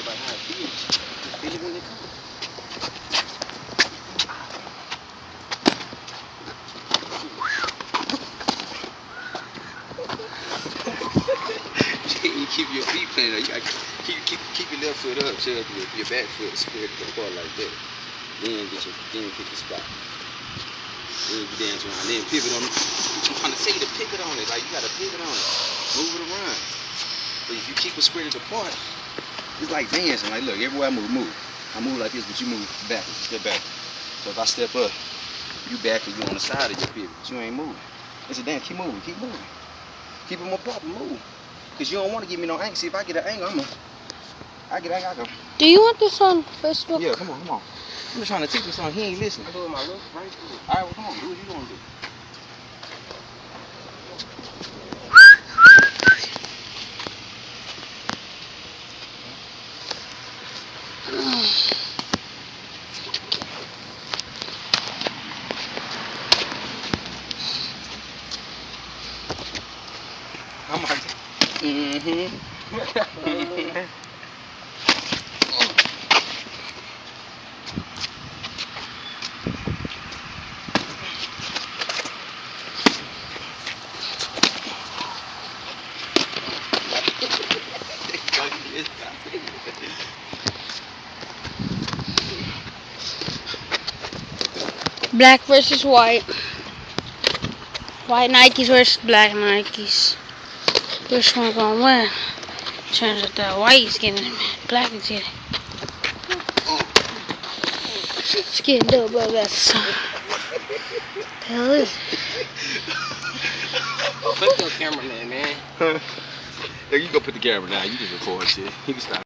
about how it feels. Just feel it when it comes. You keep your feet planted. You gotta keep your left foot up, so your back foot spread apart like that. Then pick your spot. Then you dance around. Then pivot on it. I'm trying to say to pivot on it. Like you gotta pivot on it. Move it around. But if you keep it spread apart, it's like dancing. Like look, everywhere I move. I move like this, but you move backwards. Step back. So if I step up, you back and you on the side of your pivot. But you ain't moving. It's a dance. Keep moving. Keep moving. Keep it more proper. Move. Cause you don't want to give me no angle. See if I get an angle, I get angle. I go. Do you want this on Facebook? Yeah, come on. I'm just trying to teach him something. He ain't listening. I'm doing my look right through. All right, well, come on. Do what you gonna do. I'm like, Black versus white. White Nikes versus black Nikes. Which one gonna win? Turns out that white is getting it, black is getting it. It's getting double that song. Hell is it? Put your camera in, man. You go put the camera down. You just record shit. You can stop.